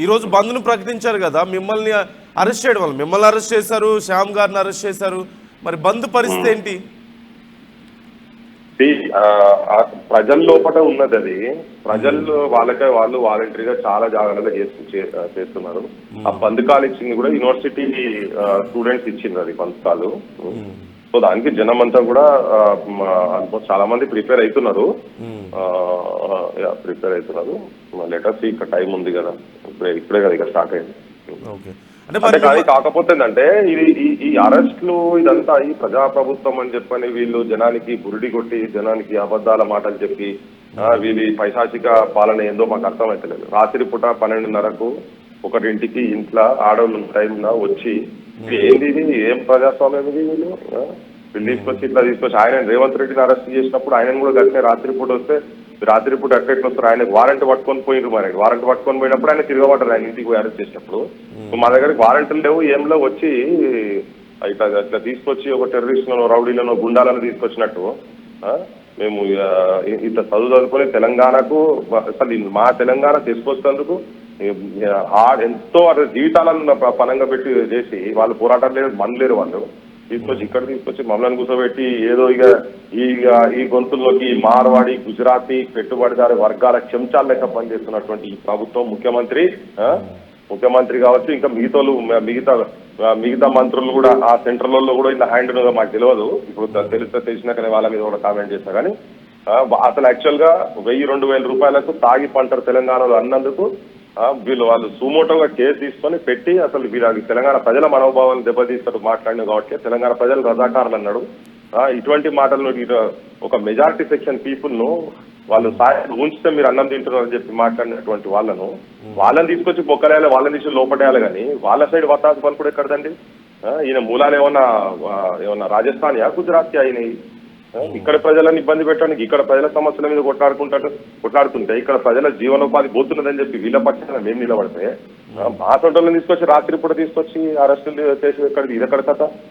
ఈరోజు బంద్ను ప్రకటించారు కదా, మిమ్మల్ని అరెస్ట్ చేయడం వల్ల మిమ్మల్ని అరెస్ట్ చేశారు, శ్యామ్ గారిని అరెస్ట్ చేశారు. మరి బంద్ పరిస్థితి ఏంటి? ప్రజల లోపల ఉన్నది అది. ప్రజలు వాళ్ళు వాలంటరీగా చాలా జాగ్రత్తగా చేస్తున్నారు. ఆ బంధకాలు ఇచ్చింది కూడా యూనివర్సిటీ స్టూడెంట్స్ ఇచ్చింది అది బంధకాలు. సో దానికి జనం అంతా కూడా ఆల్మోస్ట్ చాలా మంది ప్రిపేర్ అవుతున్నారు. లెటర్స్ ఇక్కడ టైం ఉంది కదా, ఇప్పుడే కదా ఇక స్టార్ట్ అయింది. అంటే కానీ కాకపోతే ఏంటంటే ఈ అరెస్టులు ఇదంతా ఈ ప్రజాప్రభుత్వం అని చెప్పని వీళ్ళు జనానికి బురిడి కొట్టి జనానికి అబద్ధాల మాటలు చెప్పి వీళ్ళ పైశాచిక పాలన ఏందో మాకు అర్థమైతలేదు. రాత్రి పూట 12:30కు 1ంటికి ఇంట్లో ఆడవాళ్ళు టైంలో వచ్చి ఏంది ఇది, ఏం ప్రజాస్వామ్యం ఇది, వీళ్ళు తీసుకొచ్చి ఇట్లా తీసుకొచ్చి ఆయన రేవంత్ రెడ్డిని అరెస్ట్ చేసినప్పుడు ఆయన కూడా గట్టిన రాత్రిపూట వస్తే రాత్రిపూట ఎట్లెట్లు వస్తారు, ఆయనకు వారెంట్ పట్టుకొని పోయినారు. మరి వారెంట్ పట్టుకొని పోయినప్పుడు ఆయన తిరగబడ్డారు ఆయన ఇంటికి పోయి అరెస్ట్ చేసినప్పుడు. మా దగ్గరికి వారెంట్లు లేవు, ఏంలో వచ్చి ఇట్లా తీసుకొచ్చి ఒక టెర్రరిస్టులను రౌడీలను గుండాలను తీసుకొచ్చినట్టు మేము ఇంత చదువుకొని తెలంగాణకు అసలు మా తెలంగాణ తీసుకొచ్చేందుకు ఎంతో జీవితాలను పనంగా పెట్టి చేసి వాళ్ళు పోరాటం లేదు, మన లేరు, వాళ్ళు తీసుకొచ్చి మమ్మల్ని కూర్చోబెట్టి ఏదో ఈ గొంతుల్లోకి మార్వాడి గుజరాతీ పెట్టుబడిదారు వర్గాల చెంచాలు లెక్క పనిచేస్తున్నటువంటి ఈ ప్రభుత్వం ముఖ్యమంత్రి కావచ్చు, ఇంకా మిగతా మంత్రులు కూడా ఆ సెంట్రల్లో కూడా ఇలా హ్యాండ్ మాకు తెలియదు. ఇప్పుడు తెలిసినాకనే వాళ్ళ మీద కూడా కామెంట్ చేస్తా. కానీ అసలు యాక్చువల్ గా 1000-2000 రూపాయలకు తాగి పంటరు తెలంగాణలో అన్నందుకు వాళ్ళు సుమోటోగా కేసు తీసుకొని పెట్టి అసలు వీళ్ళకి తెలంగాణ ప్రజల మనోభావాలను దెబ్బతీస్తారు మాట్లాడినారు కాబట్టి తెలంగాణ ప్రజలు రజాకారులు అన్నాడు. ఇటువంటి మాటలను ఒక మెజారిటీ సెక్షన్ పీపుల్ ను వాళ్ళు ఉంచితే మీరు అన్నం తింటున్నారు అని చెప్పి మాట్లాడినటువంటి వాళ్ళని తీసుకొచ్చి బొక్కలేయాలి, వాళ్ళని తీసుకొచ్చి లోపడేయాలి. కానీ వాళ్ళ సైడ్ వత్తాసు పలుకుడు ఎక్కడదండి? ఈయన మూలాలు ఏమన్నా రాజస్థాన్ గుజరాత్ అయినాయి. ఇక్కడ ప్రజలను ఇబ్బంది పెట్టడానికి ఇక్కడ ప్రజల సమస్యల మీద కొట్లాడుతుంటే ఇక్కడ ప్రజల జీవనోపాధి పోతున్నదని చెప్పి వీళ్ళ పక్షాన మేము నిలబడితే మా సొంటలను తీసుకొచ్చి రాత్రి పూట తీసుకొచ్చి అరెస్టులు చేసి ఇది ఎక్కడ కథ?